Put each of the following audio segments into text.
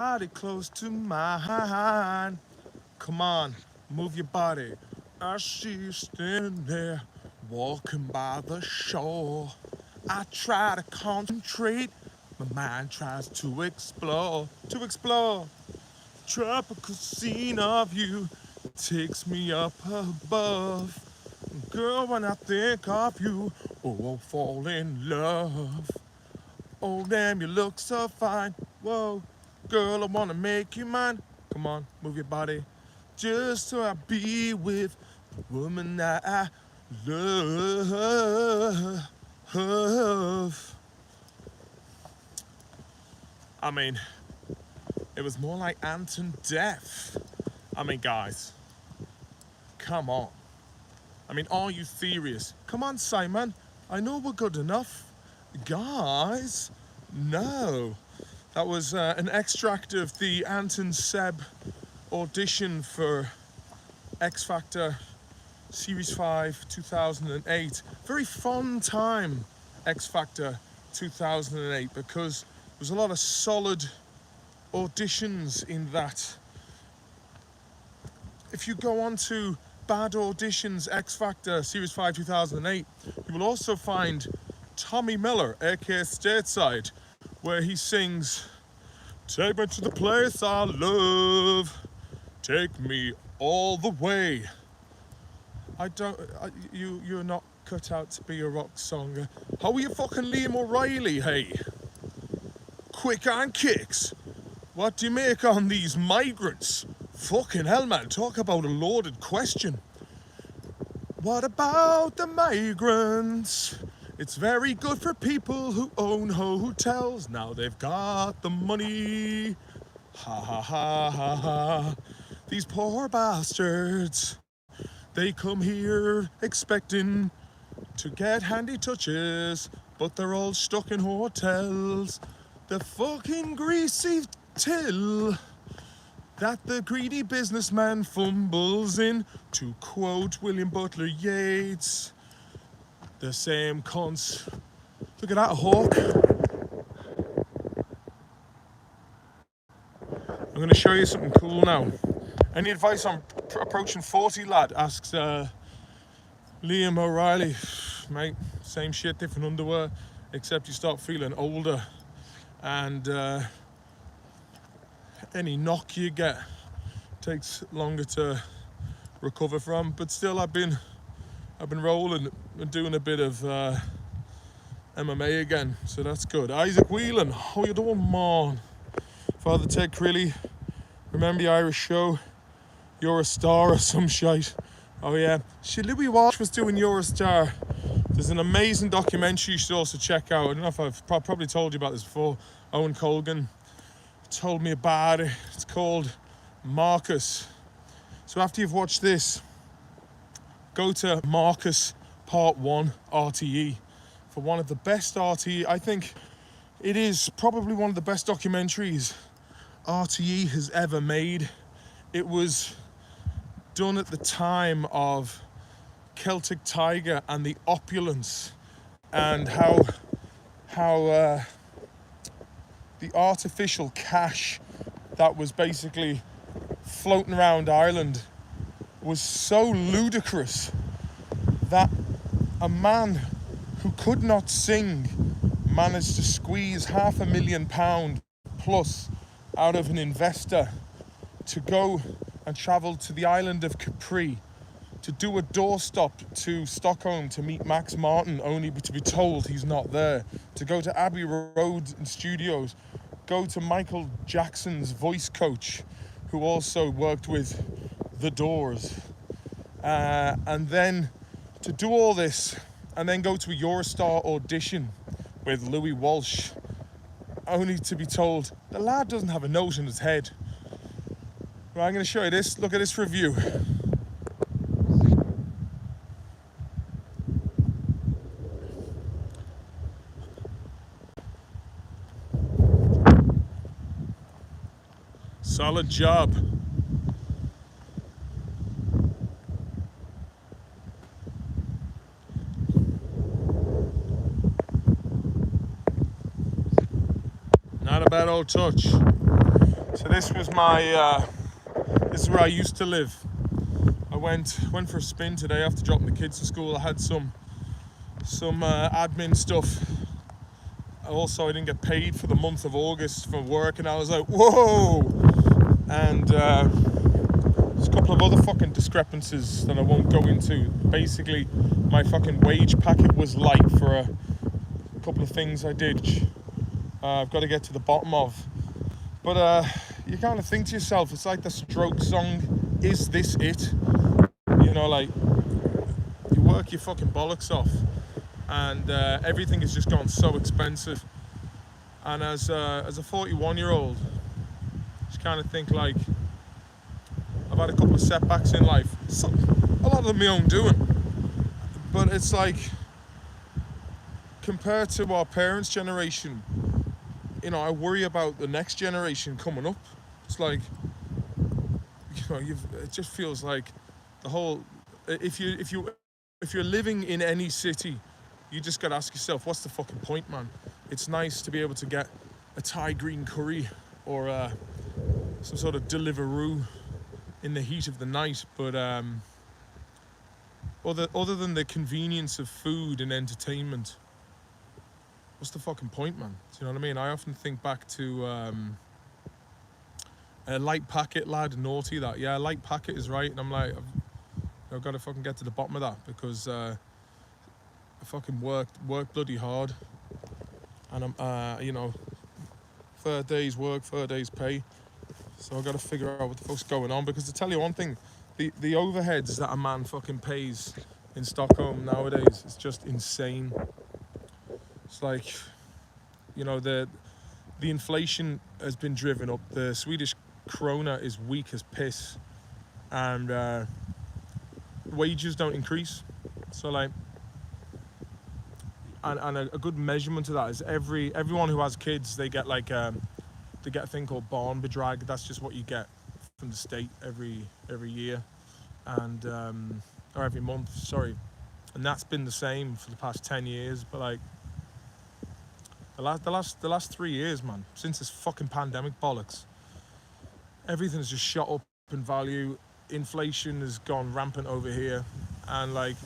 body close to mine. Come on, move your body. I see you standing there, walking by the shore. I try to concentrate, my mind tries to explore, Tropical scene of you takes me up above. Girl, when I think of you, oh, I fall in love. Oh, damn, you look so fine. Whoa, girl, I wanna make you mine. Come on, move your body. Just so I be with the woman that I love. I mean, it was more like Anton Death. I mean, guys, come on. I mean, are you serious? Come on, Simon. I know we're good enough. Guys, no. That was an extract of the Anton Seb audition for X Factor Series 5 2008. Very fun time, X Factor 2008, because there was a lot of solid auditions in that. If you go on to Bad Auditions X Factor Series 5 2008, you will also find Tommy Miller, aka Stateside, where he sings, "Take me to the place I love, take me all the way." You're not cut out to be a rock song. How are you fucking Liam O'Reilly, hey? Quick on kicks. What do you make on these migrants? Fucking hell, man, talk about a loaded question. What about the migrants? It's very good for people who own hotels. Now they've got the money. Ha ha ha ha ha. These poor bastards. They come here expecting to get handy touches, but they're all stuck in hotels. The fucking greasy till that the greedy businessman fumbles in, to quote William Butler Yeats. The same cunts. Look at that hawk. I'm going to show you something cool now. Any advice on approaching 40, lad? Asks Liam O'Reilly. Mate, same shit, different underwear, except you start feeling older, and any knock you get takes longer to recover from. But still, I've been rolling and doing a bit of MMA again, so that's good. Isaac Whelan, how you doing, man? Father Ted Crilly, remember the Irish show, You're a Star or some shite? Oh yeah, shit, Louis Walsh was doing You're a Star. There's an amazing documentary you should also check out. I don't know if I've probably told you about this before. Owen Colgan told me about it. It's called Marcus. So after you've watched this, go to Marcus Part 1 RTE for one of the best RTE. I think it is probably one of the best documentaries RTE has ever made. It was done at the time of Celtic Tiger and the opulence, and how the artificial cash that was basically floating around Ireland was so ludicrous that a man who could not sing managed to squeeze £500,000 plus out of an investor to go and travel to the island of Capri to do a doorstop to Stockholm to meet Max Martin, only to be told he's not there, to go to Abbey Road Studios, go to Michael Jackson's voice coach, who also worked with The Doors, and then to do all this and then go to a Eurostar audition with Louis Walsh, only to be told the lad doesn't have a note in his head. Right, I'm going to show you this. Look at this review. Solid job. Not a bad old touch. So this was my, this is where I used to live. I went for a spin today after dropping the kids to school. I had some admin stuff. Also, I didn't get paid for the month of August from work, and I was like, whoa! And there's a couple of other fucking discrepancies that I won't go into. Basically, my fucking wage packet was light for a couple of things I did. I've got to get to the bottom of. But you kind of think to yourself, it's like the Strokes song, is this it? You know, like, you work your fucking bollocks off, and everything has just gone so expensive. And as a 41-year-old, just kind of think like, I've had a couple of setbacks in life. A lot of them my own doing. But it's like, compared to our parents' generation, you know, I worry about the next generation coming up. It's like, you know, it just feels like the whole, if you're living in any city, you just gotta ask yourself, what's the fucking point, man? It's nice to be able to get a Thai green curry or some sort of Deliveroo in the heat of the night, but other than the convenience of food and entertainment, what's the fucking point, man? Do you know what I mean? I often think back to a light packet lad, naughty that. Yeah, light packet is right, and I'm like, I've got to fucking get to the bottom of that, because I fucking worked bloody hard, and I'm you know, 3rd day's work, 3rd day's pay. So I've got to figure out what the fuck's going on, because to tell you one thing, the overheads that a man fucking pays in Stockholm nowadays is just insane. It's like, you know, the inflation has been driven up. The Swedish krona is weak as piss, and wages don't increase. So like, and a good measurement of that is everyone who has kids, they get like they get a thing called barnbidrag. That's just what you get from the state every year, and or every month, sorry. And that's been the same for the past 10 years. But like, the last 3 years, man, since this fucking pandemic bollocks, everything's just shot up in value. Inflation has gone rampant over here, and like,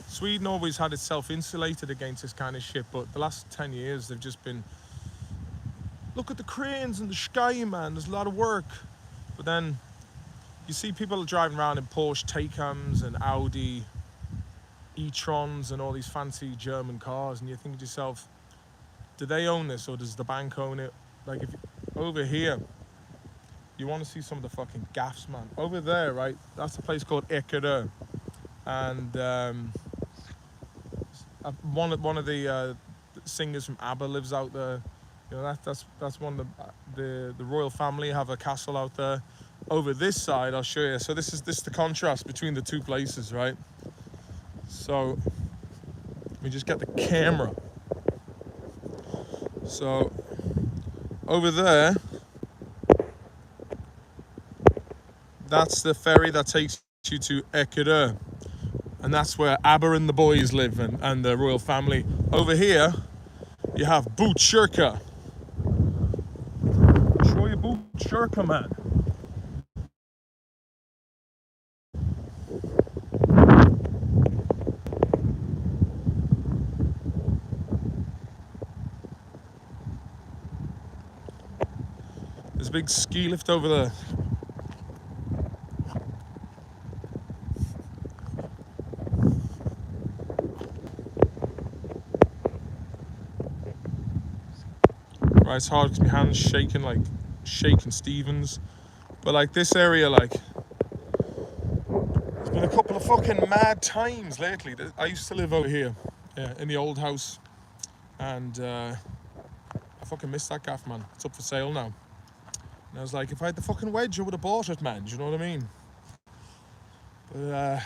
Sweden always had itself insulated against this kind of shit, but the last 10 years they've just been, look at the cranes in the sky, man, there's a lot of work. But then you see people driving around in Porsche Taycans and Audi e-trons and all these fancy German cars, and you think to yourself, do they own this, or does the bank own it? Like, if over here, you want to see some of the fucking gaffs, man. Over there, right, that's a place called Ekerö, and one of the singers from ABBA lives out there. You know, that's one of the royal family have a castle out there. Over this side, I'll show you. So this is the contrast between the two places, right? So let me just get the camera. So over there, that's the ferry that takes you to Ekerö, and that's where ABBA and the boys live, and the royal family. Over here, you have Botkyrka. Show you Botkyrka, man. There's a big ski lift over there. Right, it's hard because my hand's shaking like shaking Stevens. But like, this area, like, there's been a couple of fucking mad times lately. I used to live over here, in the old house, and I fucking missed that gaff, man. It's up for sale now. And I was like, if I had the fucking wedge, I would have bought it, man. Do you know what I mean? But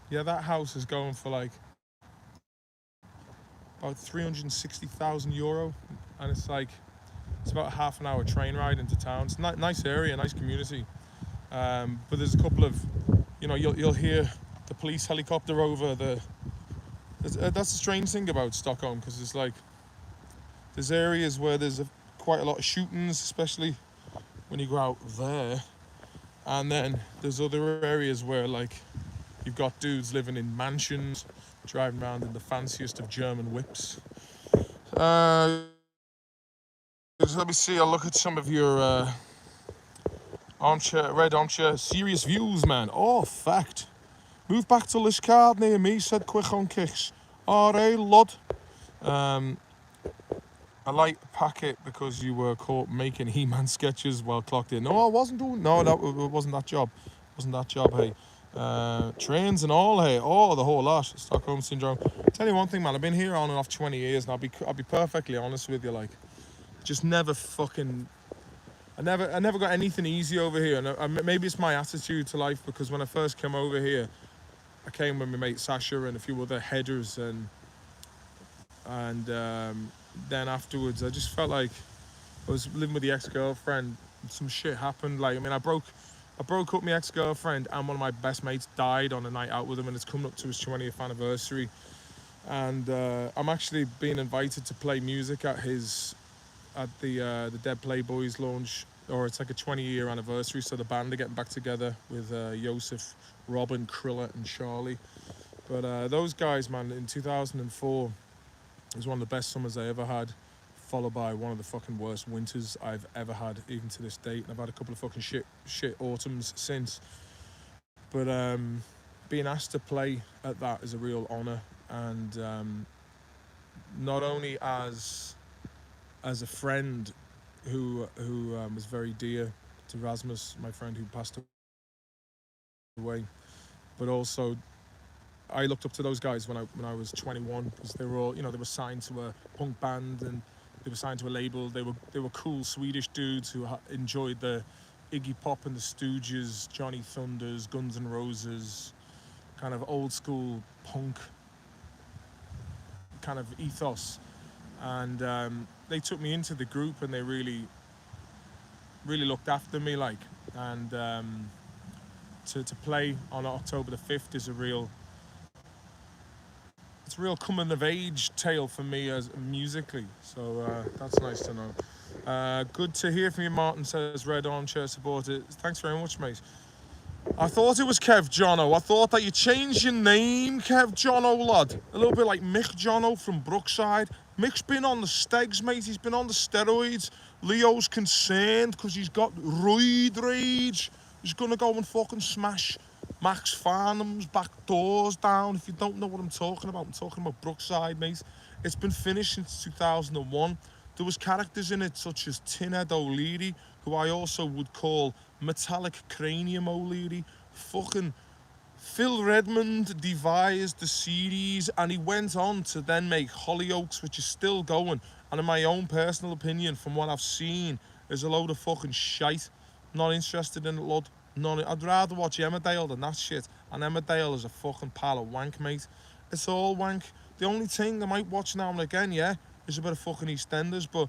yeah, that house is going for like about €360,000, and it's like, it's about a half an hour train ride into town. It's a nice area, nice community. But there's a couple of, you know, you'll hear the police helicopter over the. That's the strange thing about Stockholm, because it's like, there's areas where there's quite a lot of shootings, especially when you go out there. And then there's other areas where like you've got dudes living in mansions, driving around in the fanciest of German whips. Just let me see. I'll look at some of your red armchair, serious views, man. Oh, fact. Move back to Liscard near me, said Quick on Kicks. Alright, lad. Um, I like Packet because you were caught making He-Man sketches while clocked in. No, I wasn't doing. No, that wasn't that job. Wasn't that job? Hey, trains and all. Hey, oh, the whole lot. Stockholm syndrome. Tell you one thing, man. I've been here on and off 20 years, and I'll be perfectly honest with you. Like, just never fucking. I never got anything easy over here, and maybe it's my attitude to life because when I first came over here, I came with my mate Sasha and a few other headers, and then afterwards I just felt like I was living with the ex-girlfriend. Some shit happened. Like, I mean, I broke up with my ex-girlfriend, and one of my best mates died on a night out with him, and it's coming up to his 20th anniversary. And I'm actually being invited to play music at the Dead Playboys launch, or it's like a 20-year anniversary. So the band are getting back together with Joseph, Robin, Krilla, and Charlie. But those guys, man, in 2004, it was one of the best summers I ever had, followed by one of the fucking worst winters I've ever had, even to this date. And I've had a couple of fucking shit autumns since. But being asked to play at that is a real honour, and not only as a friend who was very dear to Rasmus, my friend who passed away, but also I looked up to those guys when I was 21 because they were all, they were signed to a punk band and they were signed to a label. They were cool Swedish dudes who enjoyed the Iggy Pop and the Stooges, Johnny Thunders, Guns N' Roses, kind of old school punk kind of ethos. And they took me into the group and they really looked after me, like. And to play on October the 5th is a real coming of age tale for me as musically. So that's nice to know. Good to hear from you, Martin, says Red Armchair Supporter. Thanks very much, mate. I thought it was Kev Jono. I thought that you changed your name, Kev Jono, lad. A little bit like Mick Jono from Brookside. Mick's been on the stegs, mate. He's been on the steroids. Leo's concerned because he's got roid rage. He's going to go and fucking smash Max Farnham's back doors down. If you don't know what I'm talking about Brookside, mate. It's been finished since 2001. There was characters in it such as Tinhead O'Leary, who I also would call Metallic Cranium O'Leary. Fucking Phil Redmond devised the series, and he went on to then make Hollyoaks, which is still going. And in my own personal opinion, from what I've seen, is a load of fucking shite. Not interested in it, lad. I'd rather watch Emmerdale than that shit. And Emmerdale is a fucking pile of wank, mate. It's all wank. The only thing I might watch now and again, yeah, is a bit of fucking EastEnders, but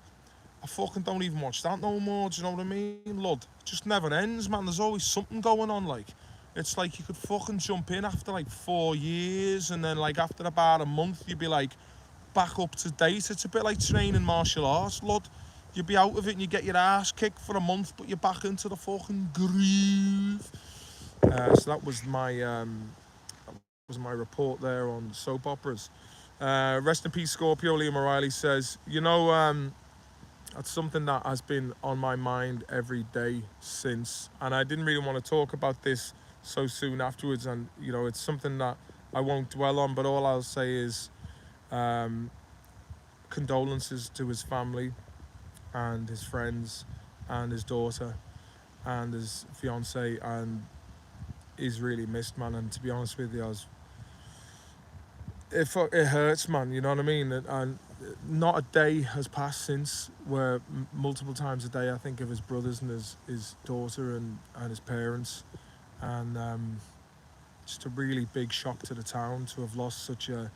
I fucking don't even watch that no more, do you know what I mean, lad? It just never ends, man. There's always something going on, like. It's like you could fucking jump in after like 4 years, and then like after about a month, you'd be like back up to date. It's a bit like training martial arts, lad. You'd be out of it and you get your ass kicked for a month, but you're back into the fucking groove. So that was my report there on soap operas. Rest in peace, Scorpio. Liam O'Reilly says, that's something that has been on my mind every day since, and I didn't really want to talk about this so soon afterwards, and it's something that I won't dwell on, but all I'll say is condolences to his family and his friends and his daughter and his fiance, and he's really missed, man. And to be honest with you, it hurts, man, you know what I mean? And not a day has passed since where multiple times a day I think of his brothers and his daughter and his parents, and just a really big shock to the town to have lost such a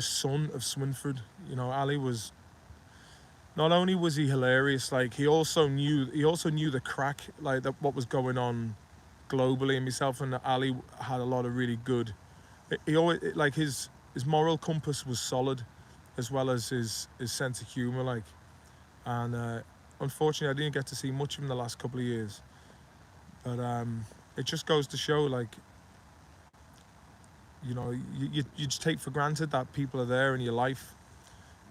son of Swinford. Ali was, not only was he hilarious, like he also knew the crack, like that what was going on globally, and myself and Ali had a lot of really good. He always, like, his moral compass was solid, as well as his sense of humour, like, and unfortunately, I didn't get to see much of him the last couple of years. But it just goes to show, like, you just take for granted that people are there in your life,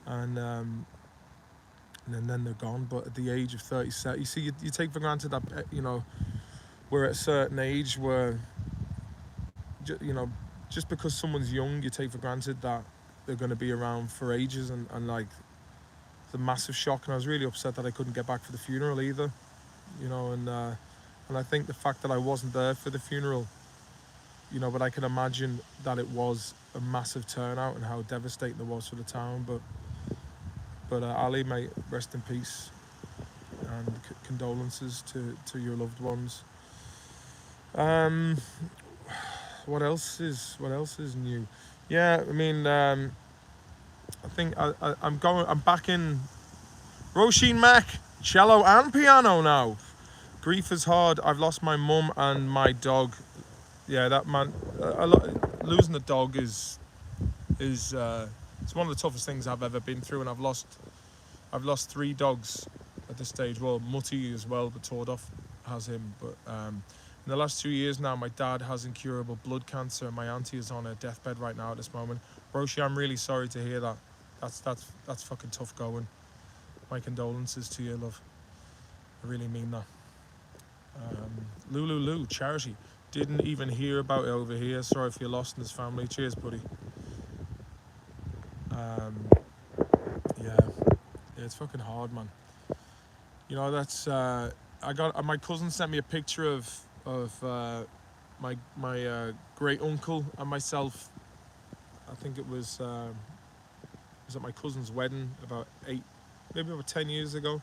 and then they're gone. But at the age of 37, you see, you take for granted that we're at a certain age where just because someone's young, you take for granted that they're going to be around for ages, and like it's a massive shock. And I was really upset that I couldn't get back for the funeral either, and I think the fact that I wasn't there for the funeral, but I can imagine that it was a massive turnout and how devastating it was for the town. But Ali, mate, rest in peace, and condolences to your loved ones. Um, what else is new? Yeah, I mean, I think I'm back in Roisin Mac, cello and piano now. Grief is hard. I've lost my mum and my dog. Yeah, that man. Losing a dog is it's one of the toughest things I've ever been through, and I've lost 3 dogs at this stage. Well, Mutty as well, but Tordoff has him. But in the last 2 years now, my dad has incurable blood cancer, and my auntie is on her deathbed right now at this moment. Roshi, I'm really sorry to hear that. That's fucking tough going. My condolences to you, love. I really mean that. Lulu, charity. Didn't even hear about it over here. Sorry for your loss in his family. Cheers, buddy. Yeah, it's fucking hard, man. That's I got my cousin sent me a picture of my great uncle and myself. I think it was at my cousin's wedding about 10 years ago,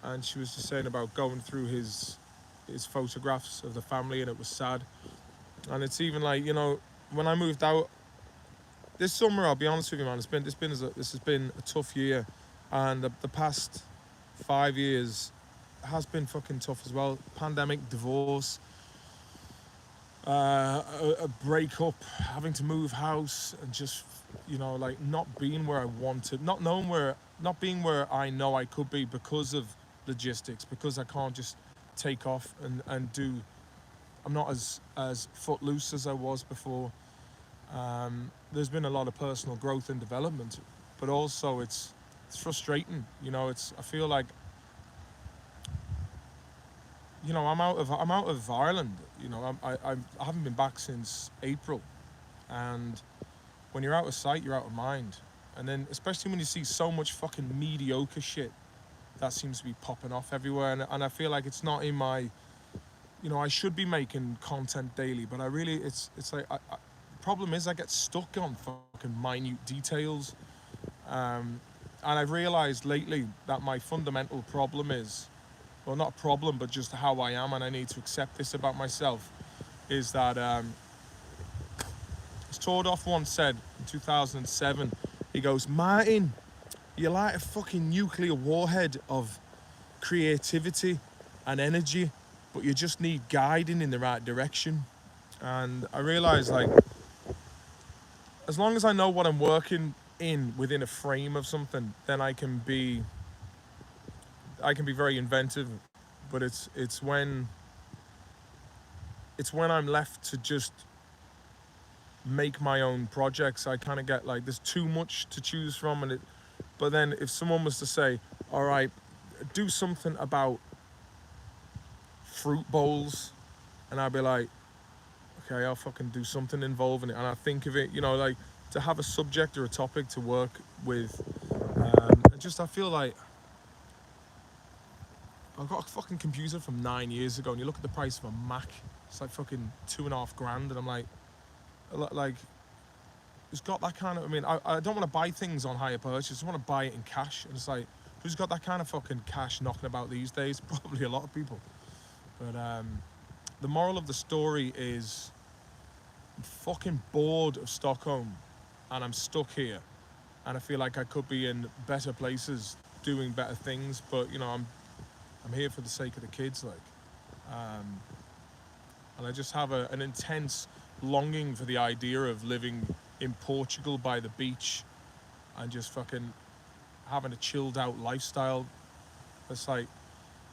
and she was just saying about going through his photographs of the family, and it was sad. And it's even like, when I moved out this summer, I'll be honest with you, man, this has been a tough year, and the past 5 years has been fucking tough as well. Pandemic, divorce, a breakup, having to move house, and just like not being where I wanted, not being where I know I could be because of logistics, because I can't just take off and do. I'm not as footloose as I was before. There's been a lot of personal growth and development, but also it's frustrating. I feel like I'm out of Ireland. I haven't been back since April, and when you're out of sight, you're out of mind. And then especially when you see so much fucking mediocre shit that seems to be popping off everywhere, and I feel like it's not in my. I should be making content daily, but it's like the problem is I get stuck on fucking minute details, and I've realised lately that my fundamental problem is, well, not a problem, but just how I am, and I need to accept this about myself, is that, as Tordoff once said in 2007, he goes, Martin, you're like a fucking nuclear warhead of creativity and energy, but you just need guiding in the right direction. And I realised, like, as long as I know what I'm working in within a frame of something, then I can be very inventive. But it's when I'm left to just make my own projects, I kind of get like there's too much to choose from, but then if someone was to say, all right, do something about fruit bowls, and I'd be like, okay, I'll fucking do something involving it, and I think of it, like to have a subject or a topic to work with. I feel like I've got a fucking computer from 9 years ago, and you look at the price of a Mac, it's like fucking $2,500, and I'm like, who's got that kind of? I mean, I don't want to buy things on hire purchase. I just want to buy it in cash, and it's like, who's got that kind of fucking cash knocking about these days? Probably a lot of people. But the moral of the story is, I'm fucking bored of Stockholm, and I'm stuck here, and I feel like I could be in better places doing better things, but I'm here for the sake of the kids, and I just have an intense longing for the idea of living in Portugal by the beach and just fucking having a chilled out lifestyle, It's like,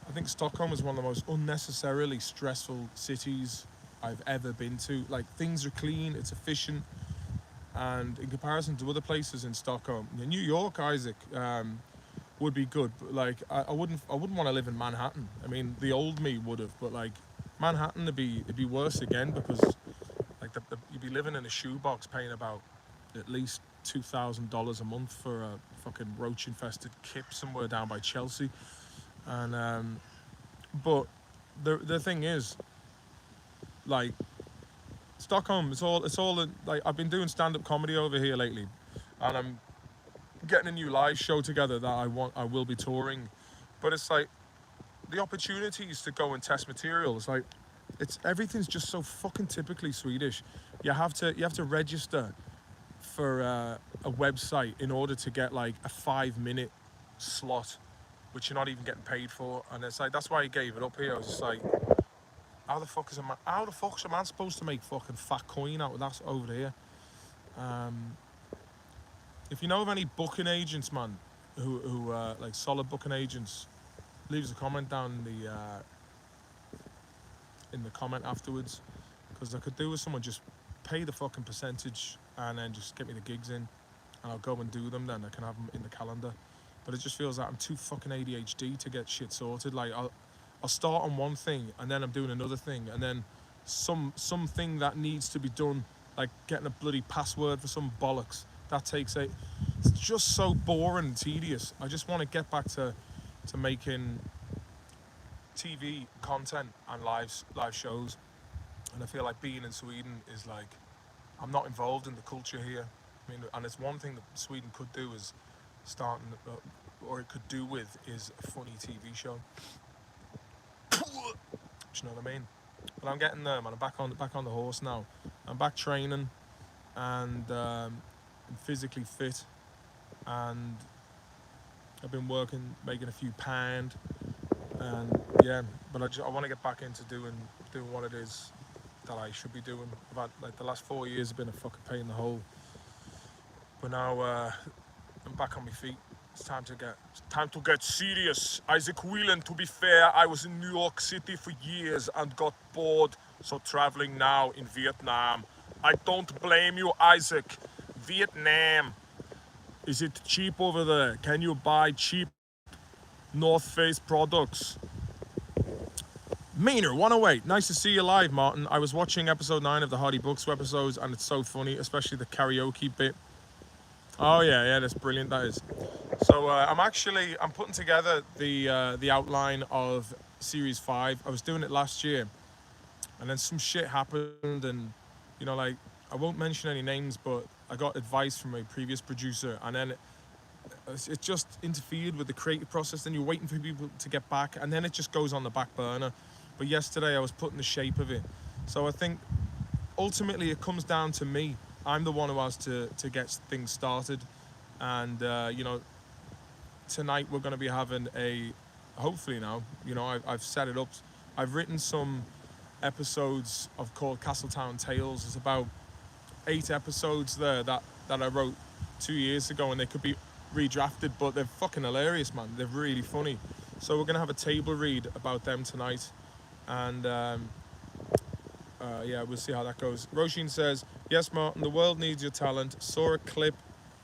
I think Stockholm is one of the most unnecessarily stressful cities I've ever been to. Like, things are clean, it's efficient, and in comparison to other places in Stockholm, New York, Isaac, would be good. But like, I wouldn't want to live in Manhattan. I mean, the old me would have, but like, Manhattan it'd be worse again because like you'd be living in a shoebox, paying about at least $2,000 a month for a fucking roach infested kip somewhere down by Chelsea. And but the thing is, like, Stockholm, like, I've been doing stand up comedy over here lately, and I'm getting a new live show together that I will be touring, but it's like the opportunities to go and test material. It's like it's everything's just so fucking typically Swedish. You have to register for a website in order to get like a 5 minute slot, which you're not even getting paid for, and it's like that's why I gave it up here. I was just like, how the fuck's a man supposed to make fucking fat coin out of that over here? Um, if you know of any booking agents, man, who like solid booking agents, leave us a comment down in the comment afterwards, because I could do with someone just pay the fucking percentage and then just get me the gigs in, and I'll go and do them. Then I can have them in the calendar. But it just feels like I'm too fucking ADHD to get shit sorted. Like I'll start on one thing and then I'm doing another thing, and then something that needs to be done, like getting a bloody password for some bollocks, that takes a. It's just so boring and tedious. I just want to get back to making TV content and live shows, and I feel like being in Sweden is like I'm not involved in the culture here. I mean, and it's one thing that Sweden could do is starting, or it could do with, is a funny TV show. Do you know what I mean? But I'm getting there, man. I'm back on the horse now. I'm back training, and I'm physically fit, and I've been working, making a few pound, and yeah. But I want to get back into doing what it is that I should be doing. I've had, like, the last 4 years have been a fucking pain in the hole, but now I'm back on my feet. It's time to get serious. Isaac Whelan, to be fair, I was in New York City for years and got bored, so traveling now in Vietnam. I don't blame you, Isaac. Vietnam. Is it cheap over there? Can you buy cheap North Face products? Meaner 108. Nice to see you live, Martin. I was watching episode 9 of the Hardy Books episodes, and it's so funny, especially the karaoke bit. Oh yeah, that's brilliant. That is. So I'm putting together the outline of series 5. I was doing it last year, and then some shit happened, and like, I won't mention any names, but I got advice from a previous producer, and then it just interfered with the creative process. Then you're waiting for people to get back, and then it just goes on the back burner. But yesterday I was putting the shape of it, so I think ultimately it comes down to me. I'm the one who has to get things started, and tonight we're going to be having hopefully now, I've set it up. I've written some episodes called Castletown Tales. There's about 8 episodes there that I wrote 2 years ago, and they could be redrafted, but they're fucking hilarious, man. They're really funny. So we're going to have a table read about them tonight, and yeah, we'll see how that goes. Roshin says, yes, Martin, the world needs your talent. Saw a clip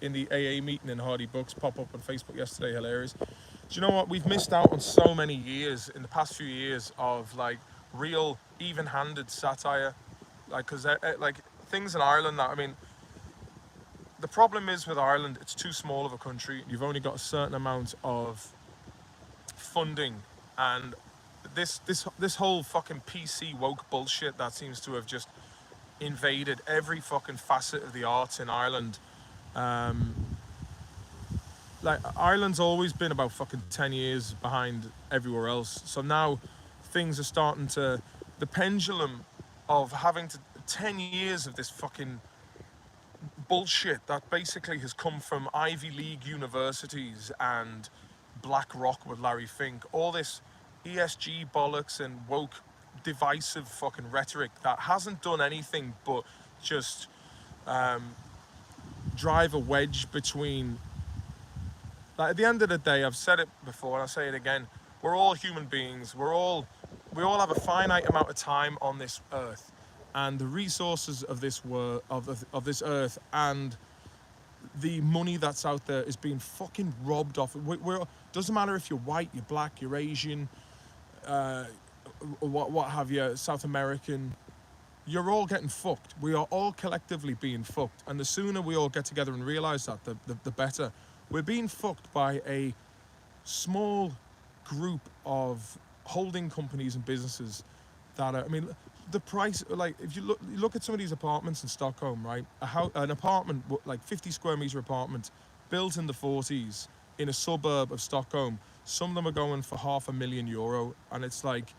in the AA meeting in Hardy Books pop up on Facebook yesterday. Hilarious. Do you know what? We've missed out on so many years in the past few years of like real even-handed satire. Like, because like things in Ireland that, I mean, the problem is with Ireland, it's too small of a country. You've only got a certain amount of funding, and this whole fucking PC woke bullshit that seems to have just invaded every fucking facet of the arts in Ireland. Like, Ireland's always been about fucking 10 years behind everywhere else. So now things are starting to, the pendulum of having to 10 years of this fucking bullshit that basically has come from Ivy League universities and BlackRock with Larry Fink, all this ESG bollocks and woke divisive fucking rhetoric that hasn't done anything but just drive a wedge between, like, at the end of the day, I've said it before and I'll say it again, we're all human beings. We all have a finite amount of time on this earth, and the resources of this of this earth and the money that's out there is being fucking robbed off. Doesn't matter if you're white, you're black, you're Asian, what have you, South American. You're all getting fucked. We are all collectively being fucked, and the sooner we all get together and realize that, the better. We're being fucked by a small group of holding companies and businesses that are, I mean, the price, like, if you look at some of these apartments in Stockholm, right? An apartment, like 50 square meter apartment, built in the 40s in a suburb of Stockholm. Some of them are going for €500,000, and it's like,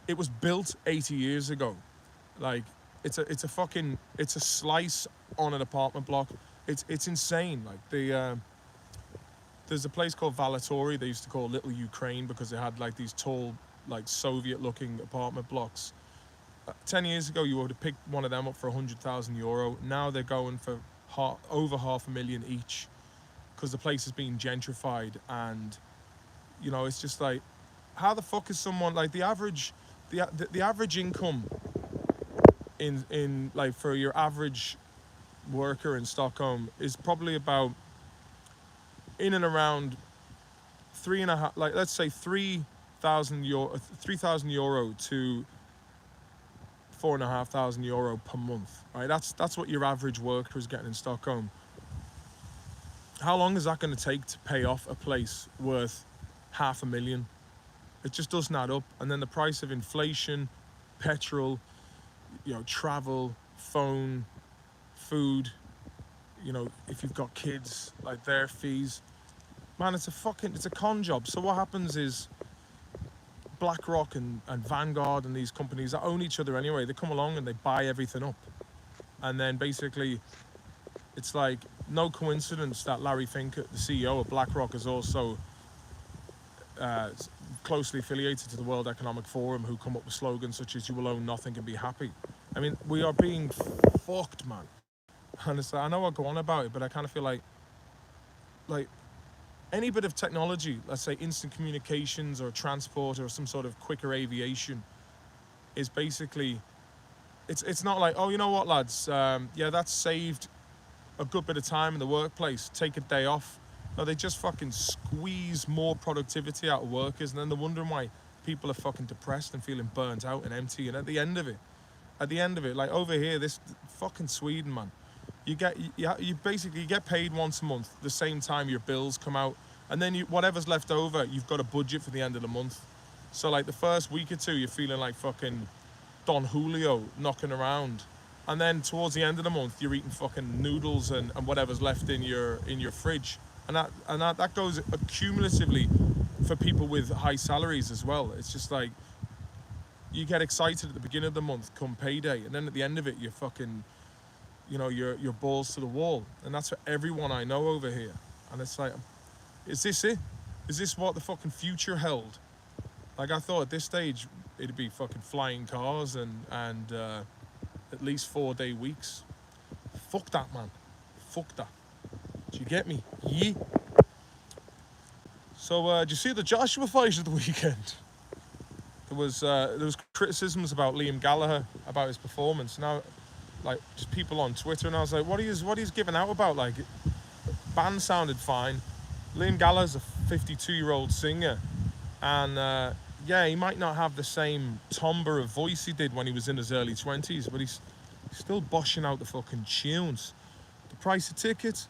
it was built 80 years ago. Like, it's a slice on an apartment block. It's insane. Like, there's a place called Valatori they used to call Little Ukraine because it had like these tall, like Soviet-looking apartment blocks. 10 years ago, you would have picked one of them up for €100,000. Now they're going for over $500,000 each because the place is being gentrified, and you know, it's just like, how the fuck is someone like the average income in like for your average worker in Stockholm is probably about in and around three and a half, like let's say €3,000 to €4,500 per month, right? That's what your average worker is getting in Stockholm. How long is that going to take to pay off a place worth $500,000? It just doesn't add up. And then the price of inflation, petrol, you know, travel, phone, food, you know, if you've got kids, like their fees. Man, it's a con job. So what happens is BlackRock and Vanguard and these companies that own each other anyway, they come along and they buy everything up. And then basically, it's like no coincidence that Larry Fink, the CEO of BlackRock, is also closely affiliated to the World Economic Forum, who come up with slogans such as "You will own nothing and be happy." I mean, we are being fucked, man. And it's, I know I go on about it, but I kind of feel like any bit of technology, let's say instant communications or transport or some sort of quicker aviation, is basically, it's not like, oh, you know what, lads, yeah, that's saved a good bit of time in the workplace, take a day off. No, they just fucking squeeze more productivity out of workers, and then they're wondering why people are fucking depressed and feeling burnt out and empty. And at the end of it, like over here, this fucking Sweden, man, you basically get paid once a month, the same time your bills come out, and then whatever's left over, you've got a budget for the end of the month. So like the first week or two, you're feeling like fucking Don Julio knocking around, and then towards the end of the month, you're eating fucking noodles and whatever's left in your fridge, and that goes cumulatively for people with high salaries as well. It's just like, you get excited at the beginning of the month come payday, and then at the end of it, you're fucking, you know, your balls to the wall. And that's for everyone I know over here. And it's like, is this it? Is this what the fucking future held? Like, I thought at this stage it'd be fucking flying cars and at least 4-day weeks. Fuck that, man. Fuck that. Do you get me? Yeah. So did you see the Joshua fight at the weekend? There was criticisms about Liam Gallagher, about his performance. Now, like, just people on Twitter, and I was like, what he's giving out about? Like, band sounded fine. Liam Gallagher's a 52-year-old singer, and yeah, he might not have the same timbre of voice he did when he was in his early 20s, but he's still boshing out the fucking tunes. The price of tickets,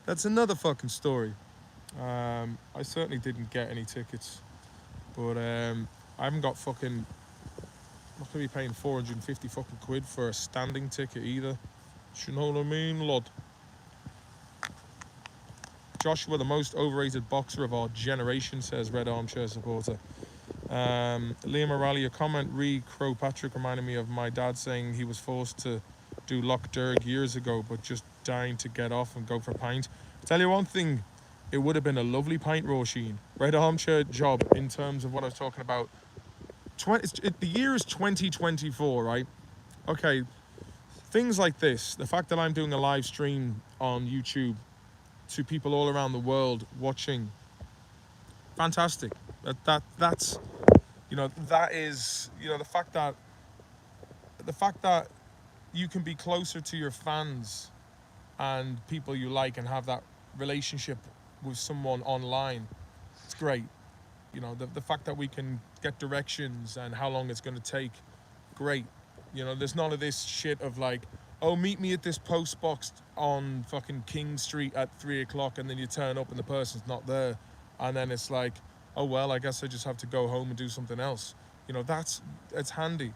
that's another fucking story. I certainly didn't get any tickets, but I haven't got fucking, I'm not gonna be paying 450 fucking quid for a standing ticket either. Do you know what I mean, lad? Joshua, the most overrated boxer of our generation, says Red Armchair supporter. Liam O'Reilly, a comment Crow Patrick reminded me of my dad saying he was forced to do Loch Derg years ago, but just dying to get off and go for a pint. Tell you one thing, it would have been a lovely pint, Roisin. Red Armchair job in terms of what I was talking about. The year is 2024, right? Okay, things like this, the fact that I'm doing a live stream on YouTube to people all around the world watching, fantastic. That's that is the fact that you can be closer to your fans and people you like and have that relationship with someone online. It's great. The fact that we can get directions and how long it's going to take, great. There's none of this shit of like, oh, meet me at this post box on fucking King Street at 3 o'clock, and then you turn up and the person's not there, and then it's like, oh well, I guess I just have to go home and do something else. It's handy,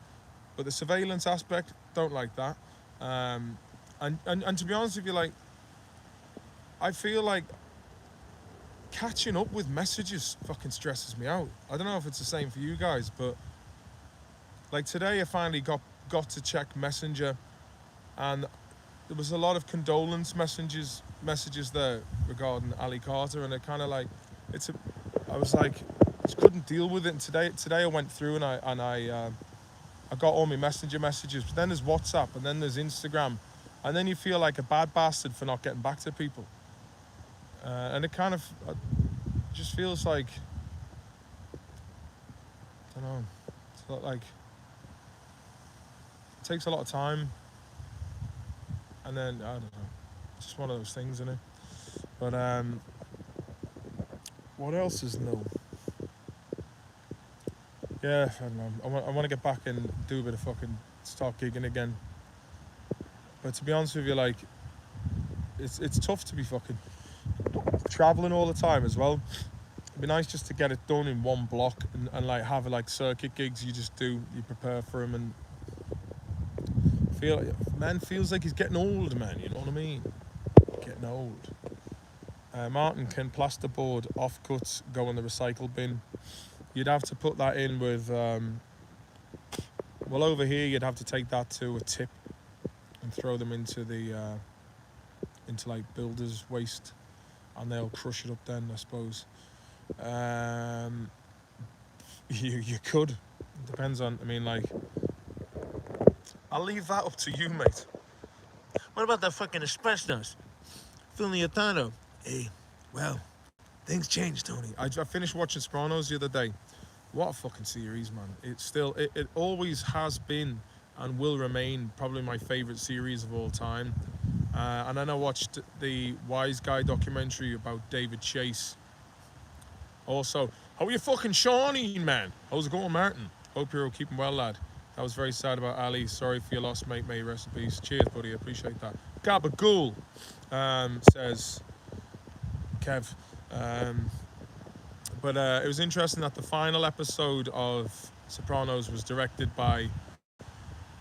but the surveillance aspect, don't like that. And to be honest with you, like, I feel like catching up with messages fucking stresses me out. I don't know if it's the same for you guys, but like today I finally got to check Messenger, and there was a lot of condolence messages there regarding Ali Carter, and it kind of like I was like, just couldn't deal with it. And today I went through and I got all my Messenger messages, but then there's WhatsApp, and then there's Instagram, and then you feel like a bad bastard for not getting back to people. And it kind of just feels like, I don't know, it's not like, it takes a lot of time, and then, I don't know, it's just one of those things, isn't it? But, what else is new? Yeah, I don't know, I want to get back and do a bit of fucking, start gigging again. But to be honest with you, like, it's tough to be fucking traveling all the time as well. It'd be nice just to get it done in one block and like have like circuit gigs you prepare for them, and feels like he's getting old, man, you know what I mean? Getting old. Martin, can plasterboard offcuts go in the recycle bin? You'd have to put that in with well, over here you'd have to take that to a tip and throw them into like builders waste, and they'll crush it up then, I suppose. You could. It depends on, I mean, like, I'll leave that up to you, mate. What about that fucking asbestos? Phil Neotano. Hey, well, things change, Tony. I finished watching Sopranos the other day. What a fucking series, man. It always has been and will remain probably my favourite series of all time. And then I watched the Wise Guy documentary about David Chase. Also, how are you fucking Shawnee, man? How's it going, Martin? Hope you're all keeping well, lad. I was very sad about Ali. Sorry for your loss, mate. May you rest in peace. Cheers, buddy. I appreciate that. Gabagool says Kev. But it was interesting that the final episode of Sopranos was directed by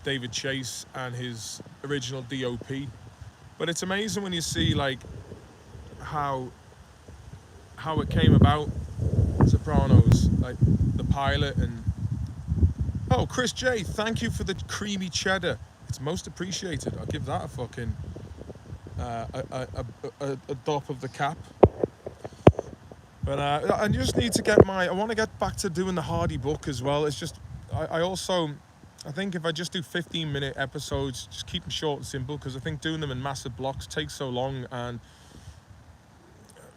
David Chase and his original DOP. But it's amazing when you see like how it came about, Sopranos, like the pilot. And oh, Chris J, thank you for the creamy cheddar. It's most appreciated. I'll give that a fucking a dop of the cap. But I just need to I want to get back to doing the Hardy book as well. It's just, I think if I just do 15-minute episodes, just keep them short and simple, because I think doing them in massive blocks takes so long, and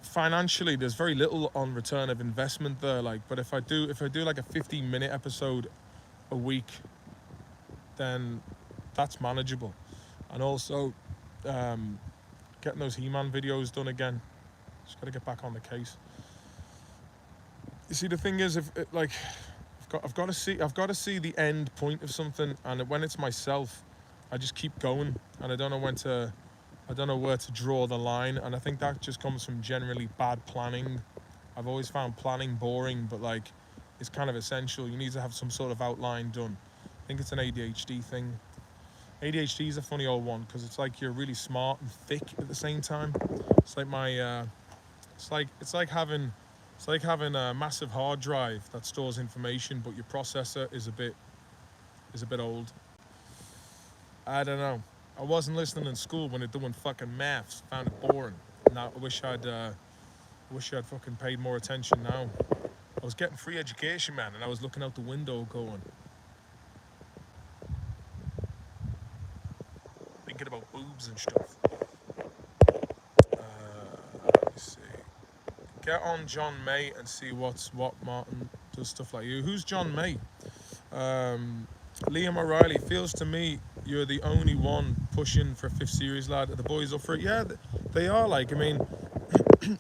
financially there's very little on return of investment there. Like, but if I do like a 15-minute episode a week, then that's manageable. And also getting those He-Man videos done again. Just got to get back on the case. You see, the thing is, I've got to see the end point of something, and when it's myself, I just keep going, and I don't know where to draw the line, and I think that just comes from generally bad planning. I've always found planning boring, but like, it's kind of essential. You need to have some sort of outline done. I think it's an ADHD thing. ADHD is a funny old one, because it's like you're really smart and thick at the same time. It's like it's like having a massive hard drive that stores information, but your processor is a bit old. I don't know. I wasn't listening in school when they're doing fucking maths. Found it boring. Now I wish I'd fucking paid more attention now. I was getting free education, man, and I was looking out the window going, thinking about boobs and stuff. Let me see. Get on John May and see what Martin does stuff like you. Who's John May? Liam O'Reilly. Feels to me you're the only one pushing for a 5th series, lad. Are the boys up for it? Yeah, they are. Like, I mean,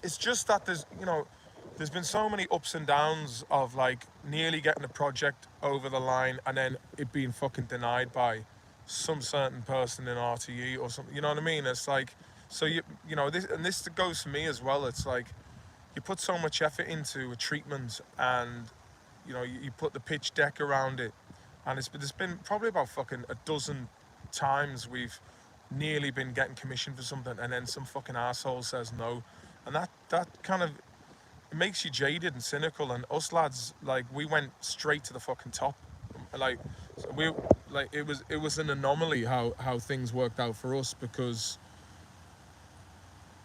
it's just that there's been so many ups and downs of like nearly getting a project over the line and then it being fucking denied by some certain person in RTE or something. You know what I mean? It's like, so this goes for me as well. It's like you put so much effort into a treatment, and you put the pitch deck around it, and there's been probably about fucking a dozen times we've nearly been getting commissioned for something, and then some fucking asshole says no, and that kind of, it makes you jaded and cynical. And us lads, like, we went straight to the fucking top. Like, it was an anomaly how things worked out for us, because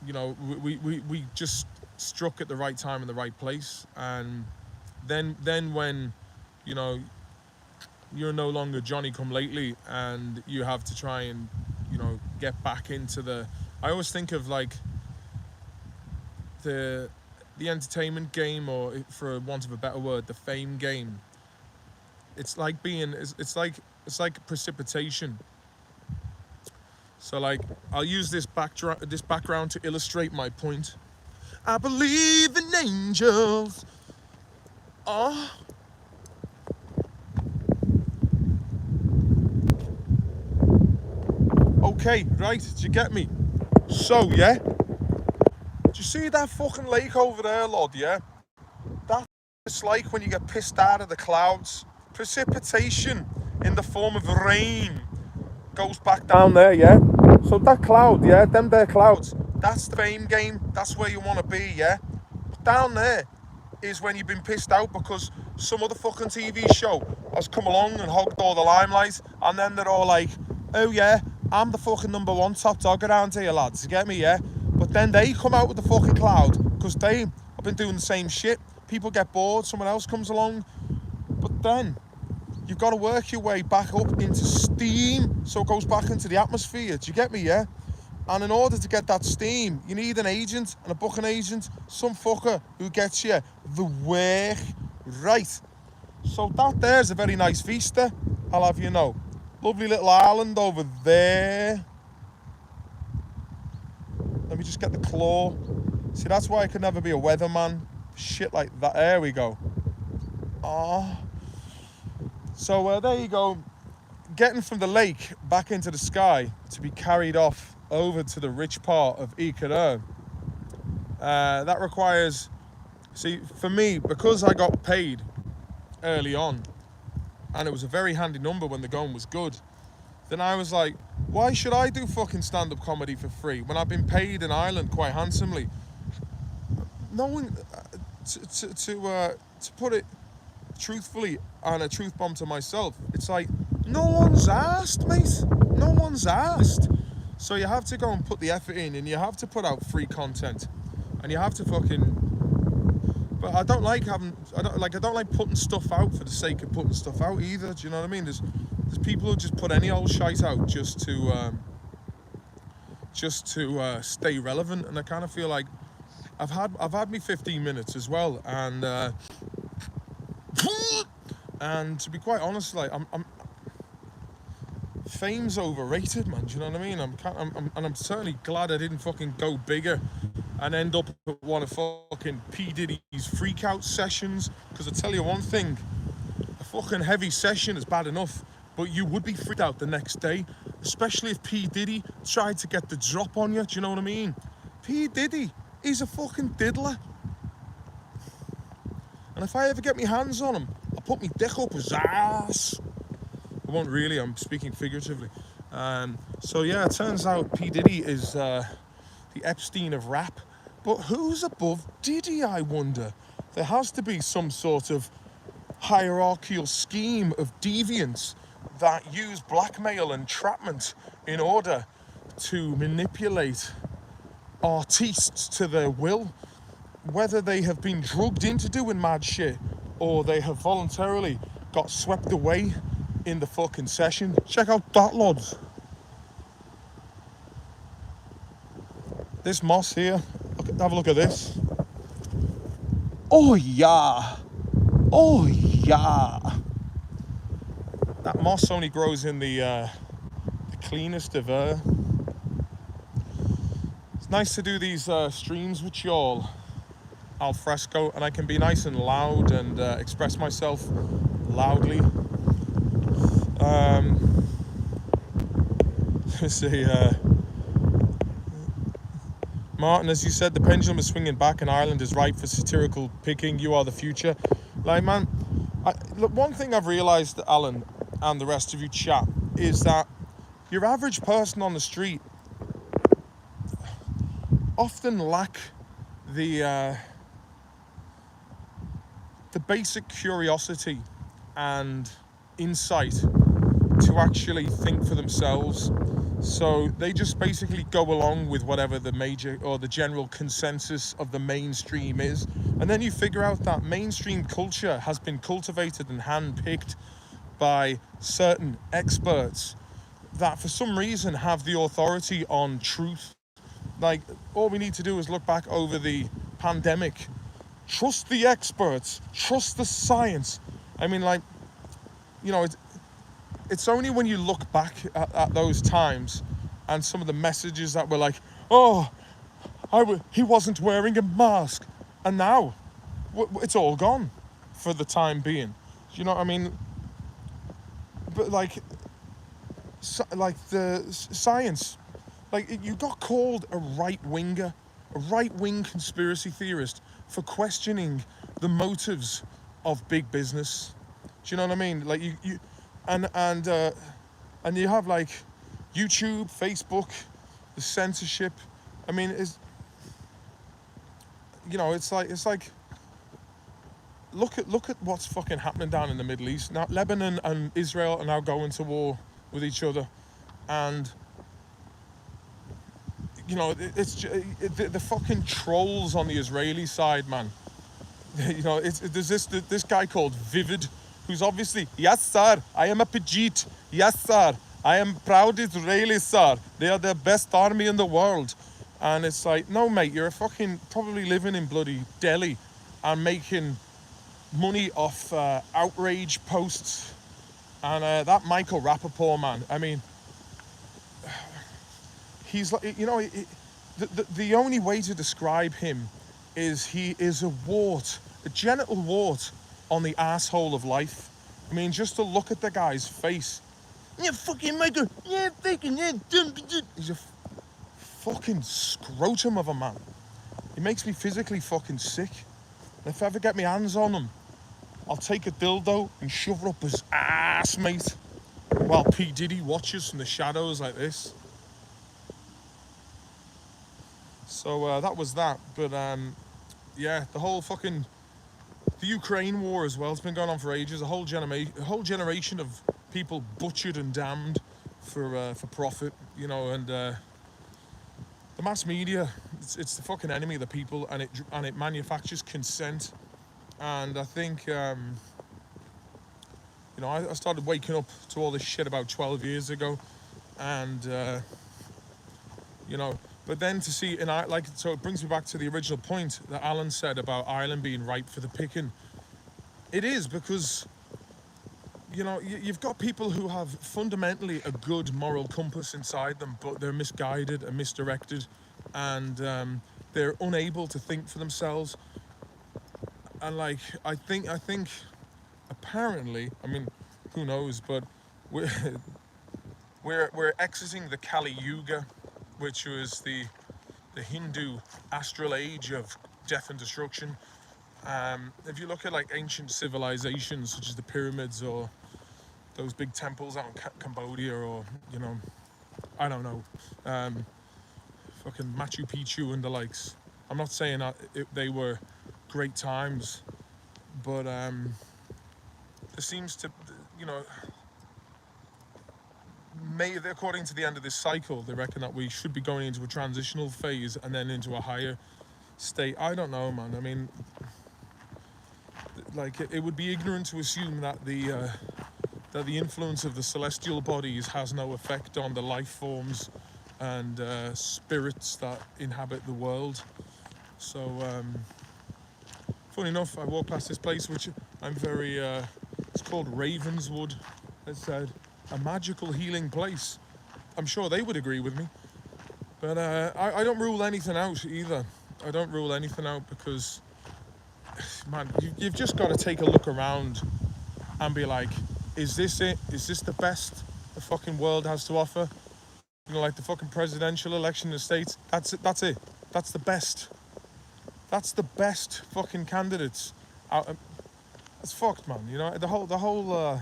we just struck at the right time in the right place. And then when you're no longer Johnny come lately, and you have to try and get back into the, I always think of like the entertainment game, or for want of a better word, the fame game. It's like it's like precipitation. So like, I'll use this background to illustrate my point. I believe in angels. Oh. Okay, right, did you get me? So, yeah. Do you see that fucking lake over there, lad, yeah? It's like when you get pissed out of the clouds. Precipitation in the form of rain goes back down there, yeah? So that cloud, yeah, them there clouds, that's the fame game. That's where you want to be, yeah? But down there is when you've been pissed out because some other fucking TV show has come along and hogged all the limelight, and then they're all like, oh yeah, I'm the fucking #1 top dog around here, lads, you get me, yeah? But then they come out with the fucking cloud because they have been doing the same shit. People get bored, someone else comes along. But then you've got to work your way back up into steam so it goes back into the atmosphere. Do you get me, yeah? And in order to get that steam, you need an agent, and a booking agent, some fucker who gets you the work right. So that there's a very nice vista, I'll have you know. Lovely little island over there. Let me just get the claw. See, that's why I could never be a weatherman. Shit like that. There we go. Ah. So there you go. Getting from the lake back into the sky to be carried off over to the rich part of Ikea. That requires, see, for me, because I got paid early on, and it was a very handy number when the going was good, then I was like, why should I do fucking stand-up comedy for free when I've been paid in Ireland quite handsomely? Knowing, to put it truthfully, and a truth bomb to myself, it's like, no one's asked, mate. No one's asked. So you have to go and put the effort in, and you have to put out free content, and you have to fucking. But I don't like putting stuff out for the sake of putting stuff out either. Do you know what I mean? There's people who just put any old shite out just to stay relevant, and I kind of feel like I've had me 15 minutes as well, and and to be quite honest, like I'm fame's overrated, man. Do you know what I mean? I'm certainly glad I didn't fucking go bigger and end up at one of fucking P Diddy's freak out sessions. Because I tell you one thing, a fucking heavy session is bad enough, but you would be freaked out the next day, especially if P Diddy tried to get the drop on you. Do you know what I mean? P Diddy, he's a fucking diddler. And if I ever get my hands on him, I'll put my dick up his ass. I won't really, I'm speaking figuratively. So yeah, it turns out P Diddy is the Epstein of rap. But who's above Diddy, I wonder? There has to be some sort of hierarchical scheme of deviants that use blackmail and entrapment in order to manipulate artists to their will, whether they have been drugged into doing mad shit or they have voluntarily got swept away in the fucking session. Check out that, lads. This moss here, have a look at this. Oh yeah, oh yeah. That moss only grows in the cleanest of air. It's nice to do these streams with y'all al fresco, and I can be nice and loud and express myself loudly. See, Martin, as you said, the pendulum is swinging back and Ireland is ripe for satirical picking. You are the future. Like, man, look, one thing I've realised, Alan, and the rest of you chat, is that your average person on the street often lack the basic curiosity and insight to actually think for themselves. So they just basically go along with whatever the major or the general consensus of the mainstream is. And then you figure out that mainstream culture has been cultivated and handpicked by certain experts that for some reason have the authority on truth. Like, all we need to do is look back over the pandemic. Trust the experts, trust the science. I mean, like, you know, it's only when you look back at those times and some of the messages that were like, oh, he wasn't wearing a mask. And now, it's all gone for the time being. Do you know what I mean? But like the science, like you got called a right-winger, a right-wing conspiracy theorist for questioning the motives of big business. Do you know what I mean? Like you and you have like YouTube, Facebook, the censorship. I mean, it's like look at what's fucking happening down in the Middle East now. Lebanon and Israel are now going to war with each other, and the fucking trolls on the Israeli side, man. There's this guy called Vivid, who's obviously, yes sir, I am a Pajit, yes sir, I am proud Israeli, sir, they are the best army in the world. And it's like, no mate, you're fucking probably living in bloody Delhi and making money off outrage posts. And that Michael Rappaport, man, I mean, he's like, the only way to describe him is he is a wart, a genital wart on the asshole of life. I mean, just to look at the guy's face. Yeah, fucking Michael. Yeah, fucking yeah. He's a fucking scrotum of a man. He makes me physically fucking sick. And if I ever get my hands on him, I'll take a dildo and shove it up his ass, mate. While P. Diddy watches from the shadows like this. So that was that. But yeah, the whole fucking the Ukraine war as well. It's been going on for ages. A whole generation of people butchered and damned for profit. And the mass media. It's the fucking enemy of the people, and it manufactures consent. And I think I started waking up to all this shit about 12 years ago, and But then to see, so it brings me back to the original point that Alan said about Ireland being ripe for the picking. It is because, you've got people who have fundamentally a good moral compass inside them, but they're misguided and misdirected, and they're unable to think for themselves. And I think, apparently, I mean, who knows, but we're exiting the Kali Yuga, which was the Hindu astral age of death and destruction. If you look at ancient civilizations such as the pyramids or those big temples out in Cambodia, or I don't know, fucking Machu Picchu and the likes. I'm not saying that they were great times, but there seems to, maybe according to the end of this cycle, they reckon that we should be going into a transitional phase and then into a higher state. I don't know, man. I mean, it would be ignorant to assume that the influence of the celestial bodies has no effect on the life forms and spirits that inhabit the world. So funny enough, I walked past this place which I'm very. It's called Ravenswood. It said a magical healing place. I'm sure they would agree with me. But I don't rule anything out either. I don't rule anything out because, man, you've just got to take a look around and be like, is this it? Is this the best the fucking world has to offer? You know, like the fucking presidential election in the States. That's it. That's it. That's the best. That's the best fucking candidates. Out. It's fucked, man. You know, the whole.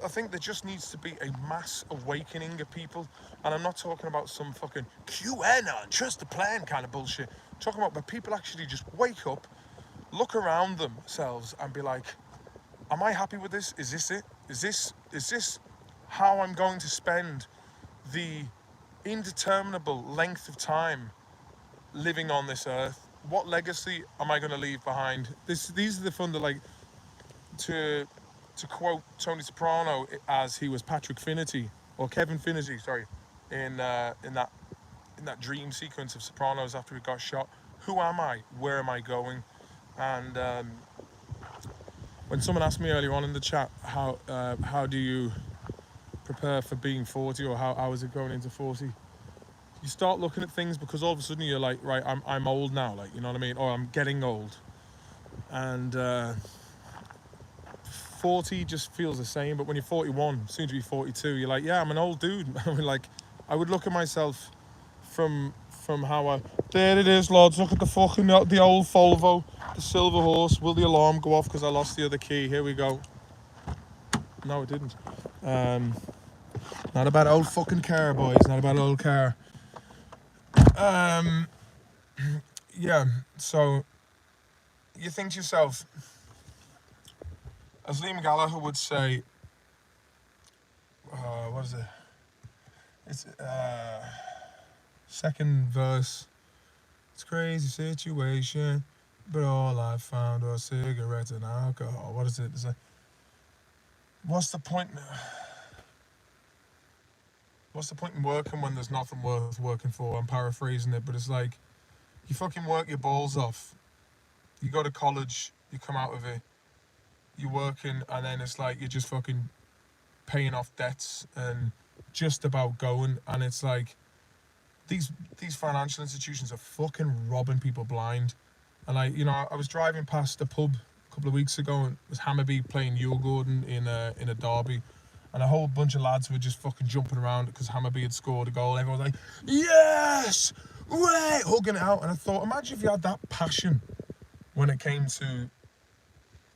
I think there just needs to be a mass awakening of people, and I'm not talking about some fucking QAnon, trust the plan kind of bullshit. I'm talking about where people actually just wake up, look around themselves, and be like, "Am I happy with this? Is this it? Is this how I'm going to spend the indeterminable length of time living on this earth? What legacy am I going to leave behind?" These are the fun that, like, to quote Tony Soprano as he was Patrick Finnerty or Kevin Finnerty, sorry, in that dream sequence of Sopranos after he got shot. Who am I? Where am I going? And when someone asked me earlier on in the chat how do you prepare for being 40, or how is it going into 40? You start looking at things because all of a sudden you're like, right, I'm old now, like, you know what I mean, or I'm getting old, and 40 just feels the same. But when you're 41, soon to be 42, you're like, yeah, I'm an old dude. I mean, like, I would look at myself from how I. There it is, lads. Look at the old Volvo, the silver horse. Will the alarm go off because I lost the other key? Here we go. No, it didn't. Not about old fucking car, boys. Not about old car. Yeah. So you think to yourself, as Liam Gallagher would say, what is it? It's second verse. It's a crazy situation, but all I found was cigarettes and alcohol. What is it? It's like, what's the point? What's the point in working when there's nothing worth working for? I'm paraphrasing it, but it's like, you fucking work your balls off. You go to college, you come out of it, you're working, and then it's like you're just fucking paying off debts and just about going. And it's like, these financial institutions are fucking robbing people blind. And, like, you know, I was driving past a pub a couple of weeks ago, and it was Hammerby playing Djurgården in a derby, and a whole bunch of lads were just fucking jumping around because Hammerby had scored a goal. Everyone was like, yes, way, hugging it out. And I thought, imagine if you had that passion when it came to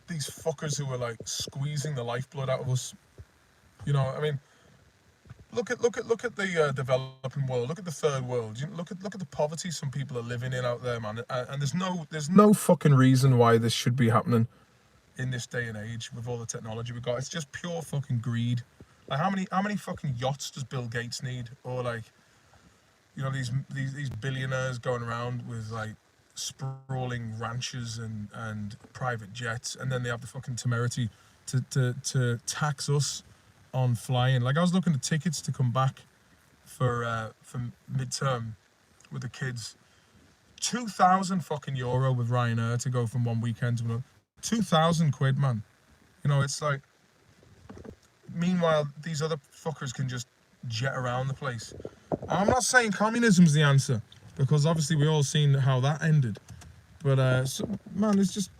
these fuckers who were like squeezing the lifeblood out of us. You know, I mean, look at the developing world. Look at the third world. Look at the poverty some people are living in out there, man. And there's no fucking reason why this should be happening in this day and age with all the technology we've got. It's just pure fucking greed. Like, how many fucking yachts does Bill Gates need? Or, like, you know, these billionaires going around with, like, sprawling ranches and private jets, and then they have the fucking temerity to tax us on flying. Like, I was looking at tickets to come back for midterm with the kids. 2,000 fucking euro with Ryanair to go from one weekend to another. 2,000 quid, man. You know, it's like, meanwhile, these other fuckers can just jet around the place. I'm not saying communism's the answer, because obviously we all seen how that ended. But, so, man, it's just,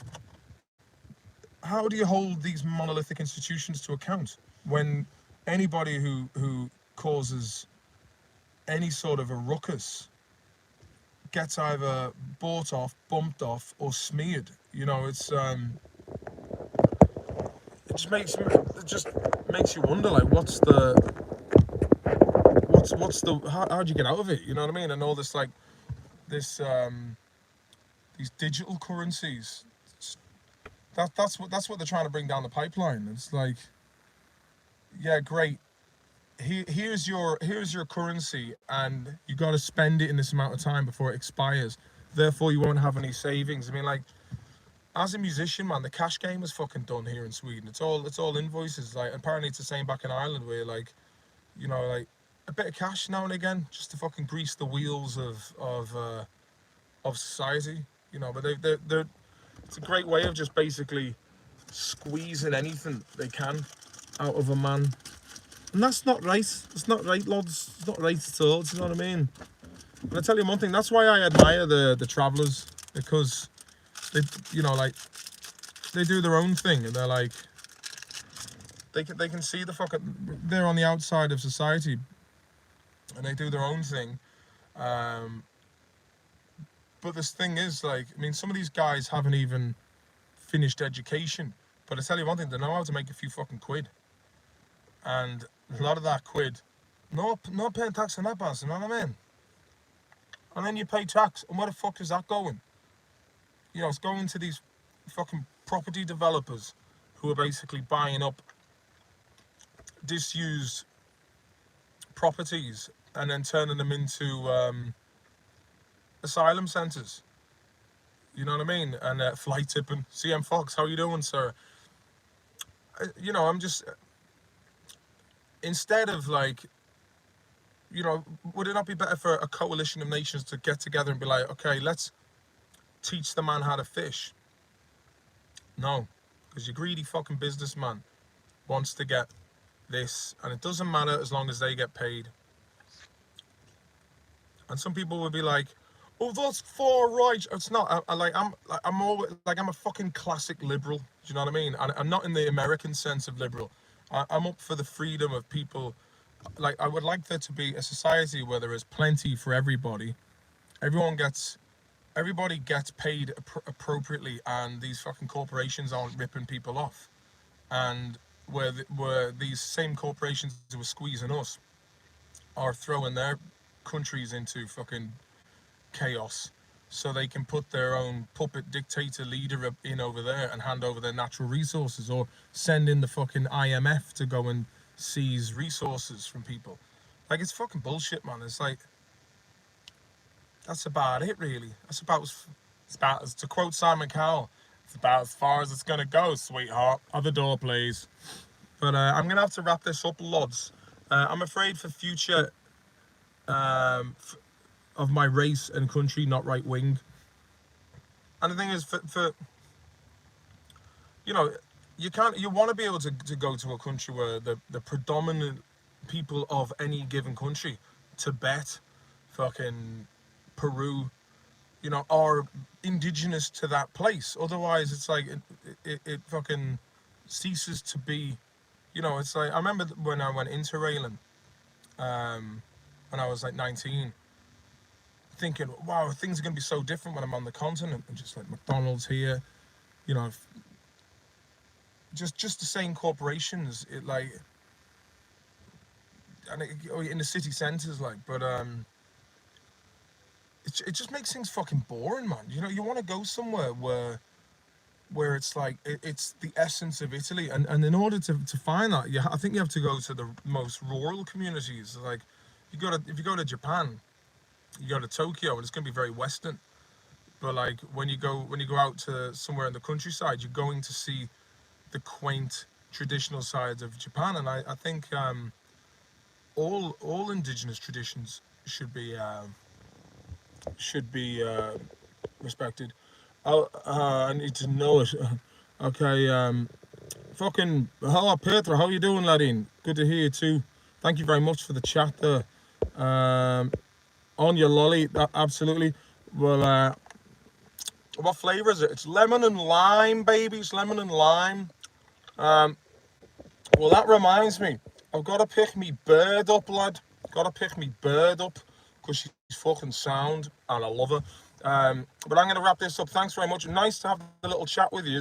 how do you hold these monolithic institutions to account when anybody who causes any sort of a ruckus gets either bought off, bumped off, or smeared? You know, it's it just makes you wonder, like, what's the how do you get out of it? You know what I mean? And all this, like, this these digital currencies. That's what they're trying to bring down the pipeline. It's like, yeah, great. Here's your currency, and you got to spend it in this amount of time before it expires. Therefore, you won't have any savings. I mean, like, as a musician, man, the cash game is fucking done here in Sweden. It's all invoices. Like, apparently it's the same back in Ireland, where, like, you know, like, a bit of cash now and again just to fucking grease the wheels of society. you know. But they're it's a great way of just basically squeezing anything they can out of a man, and that's not right. It's not right, lads. It's not right at all. Do you know what I mean? And I tell you one thing. That's why I admire the travellers, because they, you know, like they do their own thing, and they're like they can see the fucking they're on the outside of society, and they do their own thing. Um, but this thing is like, I mean, some of these guys haven't even finished education, but I tell you one thing, they know how to make a few fucking quid, and a lot of that quid, not paying tax on that, boss. You know what I mean? And then you pay tax, and where the fuck is that going? You know, it's going to these fucking property developers who are basically buying up disused properties and then turning them into asylum centres. You know what I mean? And flight tipping. CM Fox, how you doing, sir? You know, I'm just, instead of like, you know, would it not be better for a coalition of nations to get together and be like, okay, let's teach the man how to fish? No, because your greedy fucking businessman wants to get this, and it doesn't matter as long as they get paid. And some people would be like, "Oh, that's far right." It's not. I'm always like, I'm a fucking classic liberal. Do you know what I mean? And I'm not in the American sense of liberal. I'm up for the freedom of people. Like, I would like there to be a society where there is plenty for everybody. Everybody gets paid appropriately, and these fucking corporations aren't ripping people off. And where these same corporations who are squeezing us are throwing their countries into fucking chaos, so they can put their own puppet dictator leader in over there and hand over their natural resources, or send in the fucking IMF to go and seize resources from people. Like, it's fucking bullshit, man. It's like, that's about it, really. It's about, as to quote Simon Cowell, it's about as far as it's gonna go, sweetheart. Other door, please. But I'm gonna have to wrap this up, lads. I'm afraid for future of my race and country, not right wing. And the thing is, for you know, you want to be able to go to a country where the predominant people of any given country, Tibet, fucking Peru, you know, are indigenous to that place. Otherwise, it's like it fucking ceases to be. You know, it's like, I remember when I went interrailing, when I was like 19, thinking, wow, things are gonna be so different when I'm on the continent, and just like McDonald's here, you know, just the same corporations, it like, and in the city centres, like, but it just makes things fucking boring, man. You know, you want to go somewhere where it's like it's the essence of Italy, and in order to find that, I think you have to go to the most rural communities. Like, if you go to Japan, you go to Tokyo, and it's gonna be very Western. But like, when you go out to somewhere in the countryside, you're going to see the quaint traditional sides of Japan, and I think all indigenous traditions should be respected. I need to know it. Okay, fucking hello, Petra. How you doing, laddie? Good to hear you too. Thank you very much for the chat there. On your lolly, absolutely. Well, what flavour is it? It's lemon and lime, baby. It's lemon and lime. Well, that reminds me. I've got to pick me bird up, lad. Got to pick me bird up, because she's fucking sound and I love her. But I'm going to wrap this up. Thanks very much. Nice to have a little chat with you.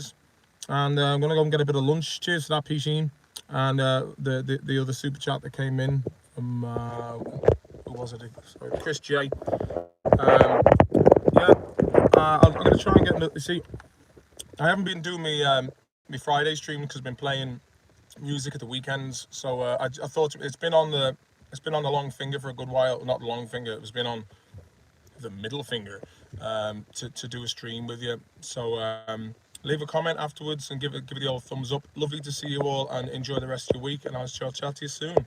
And I'm going to go and get a bit of lunch. Cheers for that, Pichine. And the other super chat that came in from, who was it? Sorry, Chris J. Yeah, I'm going to try and get, see, I haven't been doing my Friday stream because I've been playing music at the weekends. So I thought it's been on the long finger for a good while. Not the long finger. It's been on the middle finger to do a stream with you. So leave a comment afterwards and give it the old thumbs up. Lovely to see you all, and enjoy the rest of your week. And I'll chat to you soon.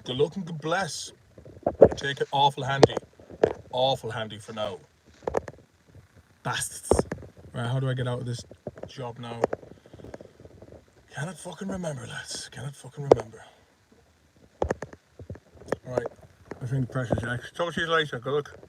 Good luck and good bless. Take it awful handy for now, bastards. Right, how do I get out of this job now? Cannot fucking remember, lads. Cannot fucking remember. Right, I think the pressure's next. Talk to you later. Good luck.